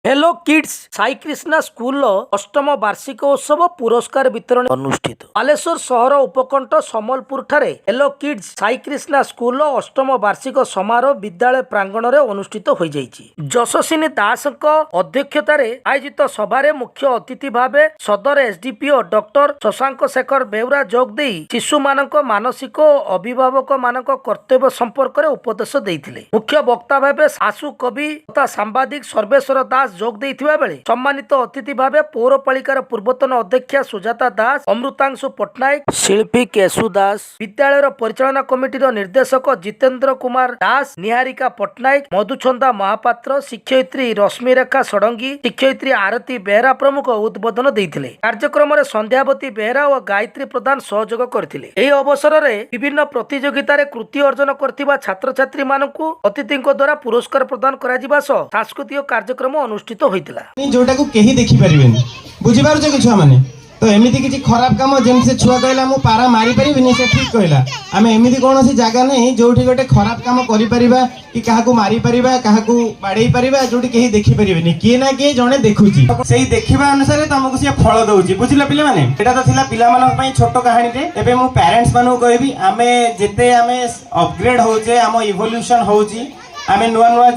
Hello kids Sai Krishna school अष्टम वार्षिक उत्सव पुरस्कार वितरण अनुष्ठित बालेश्वर सहर उपकंठ समलपुर ठारे hello kids Sai Krishna school अष्टम वार्षिक समारोह विद्यालय प्रांगण में अनुष्ठित हो जाइछि। यशस्विनी दास अध्यक्षतार आयोजित सभारे मुख्य अतिथि भावे सदर एसडीपीओ डॉक्टर शशांक शेखर बेउरा जोग दे शिशु मानक मानसिक और अभिभावक मानक कर्तव्य संपर्क में उपदेश देइथिले। मुख्य वक्ता भावे आशु कवि तथा सांबादिक सर्वेश्वर दास जोग देइथिबा बेले सम्मानित अतिथि भावे पौरपालिकार पूर्वतन अध्यक्षा सुजाता दास, अमृतांशु पट्टनायक, शिल्पी केशु दास, विद्यालय परिचालना कमिटीर निर्देशक जितेंद्र कुमार दास, निहारिका पट्टनायक, मधुछंदा महापात्र, शिक्षयित्री रश्मिरेखा षडंगी, शिक्षयित्री आरती बेहरा प्रमुख उद्बोधन देइथिले। कार्यक्रम में संध्यावती बेहरा और गायत्री प्रधान सहयोग करथिले। एही अवसर में विभिन्न प्रतियोगितार कृति अर्जन करथिबा छात्र छात्री मानकु अतिथिଙ୍କ द्वारा पुरस्कार प्रदान कराजिबा सह सांस्कृतिक कार्यक्रम अनुष्ठित होइतिला। जोटा को केही देखि परिबेनी बुझि पारुछ कि छुआ माने तो एमिति किछि खराब काम जेम से छुआ कहला मु पारा मारी परिबिनी से ठीक कहला आमे एमिति कोनोसी जागा नै जोठी गोटे खराब काम करि परिबा कि काहा को मारी परिबा काहा को बाडै परिबा जोठी केही देखि परिबेनी किए ना किए जणे देखुची सेही देखिबा अनुसार तमको से फल दउची बुझिला पिले माने एटा तो थिला पिला मानक पई छोटो कहानी रे एबे मु पेरेंट्स मानु कहबी आमे जेते आमे अपग्रेड होचे आम इवोल्यूशन होची आमे नुआ नुआ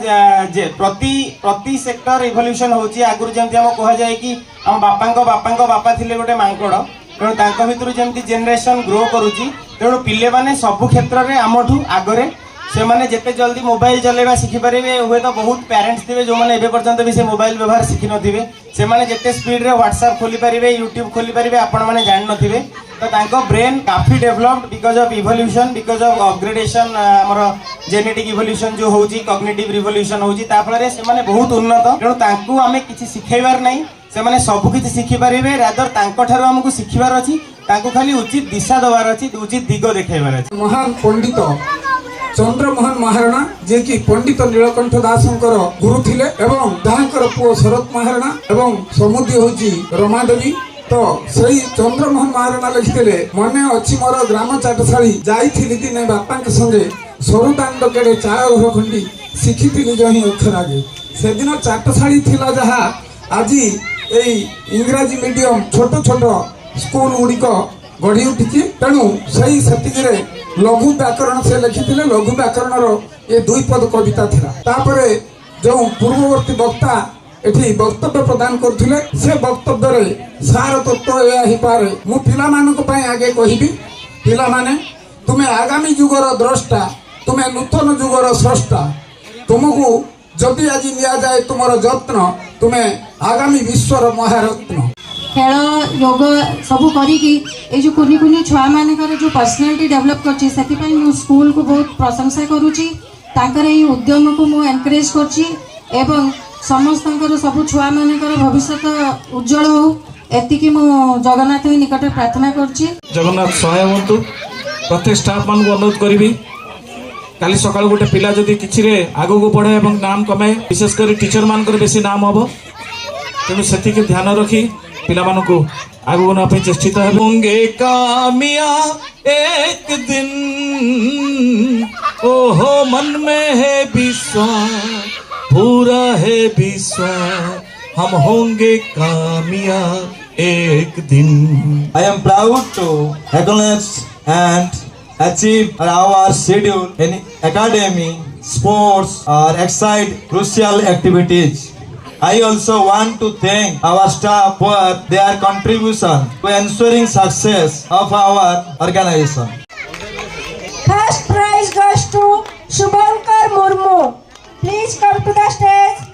प्रति सेक्टर इवोल्यूशन होची आगुर जेमति हम कह जाय कि हम बापांको बापा थिले गोटे मांकड़ तेणु तांको भितर जेमति जनरेशन ग्रो करूची तेणु पिले माने सब क्षेत्र रे आमठू आगरे से माने जेते जल्दी मोबाइल चलेबा सिखि परिबे हुए तो बहुत पेरेंट्स थिबे जो माने एबे पर्यंत भी से मोबाइल व्यवहार सिखि नथिबे से माने जेते स्पीड रे व्हाट्सएप खोली परिबे यूट्यूब खोली परिबे आपण माने जान नथिबे तो तांको ब्रेन काफी developed because of evolution because of upgradation हमर जेनेटिक इवोल्यूशन जो होउची कॉग्निटिव रिवोल्यूशन होउची ता फल रे से माने बहुत उन्नत तेणु तांको आमे किछि सिखैबार नै से माने सब किछि सिखि परिबे रादर तांको ठारो हमकु सिखिबार अछि तांको खाली उचित दिशा दवार अछि उचित दिग देखैबार अछि। महान पंडित चंद्रमोहन महाराणा जे कि पंडित नीलकंठ दासंकर गुरु थिले एवं तांकर पुओ शरत महाराणा एवं समुद्री होची रमादेवी तो सही चंद्रमोहन महाराणा लिखिले मने अछि मोर ग्राम चाटशाली जाइथिली दिने बापांक संगे सरुदांड केडे चाय घर खंडी शिखिथिली जही अक्षर आगे से दिन चाटशाली थिला जहा आजी एई इंग्रजी मीडियम छोट छोट स्कूल गुड़िक गढ़ी उठी तेणु सही सेतिरे लघु व्याकरण से लिखिथिले लघु व्याकरण ये दुई पद कविता थिला तापरे जो पूर्ववर्ती वक्ता एठी वक्तव्य प्रदान करथिले से वक्तव्य रे सार तत्व या ही पारे मु पिला मानक पय आगे कहिबी पिला माने तुमे आगामी जुगर द्रष्टा तुमे नूतन जुगर स्रष्टा तुमको जदि आज निया जाए तुमर जत्न तुमे आगामी विश्वर महारत्न खेल योग सब करी जो कुनी कुनी छुआ मानकर जो पर्सनालिटी डेवलप करछि सेति पई मु स्कूल को बहुत प्रशंसा करूची तांकर एई उद्यम को मु एनकरेज करछि एवं समस्तंकर सब छुआ मानकर भविष्य उज्जवल हो एतिकी मु जगन्नाथ निकट प्रार्थना करछि। जगन्नाथ सहाय होतु प्रत्येक स्टाफ मान को अनुरोध करी काली सकाळ गोटे पिला जदि किछि रे आगो को पढे एवं नाम कमाए विशेष कर टीचर मानकर बेसी नाम हबो तेणु सेति के ध्यान रखी पिला मान को आगो ना पे चेष्टित होंगे कामिया एक दिन ओहो मन में है विश्वास पूरा है विश्वास हम होंगे कामिया एक दिन। I am proud to acknowledge and achieve our schedule in academy, sports or exciting crucial activities. I also want to thank our staff for their contribution to ensuring success of our organization. First prize goes to Shubhankar Murmu. Please come to the stage.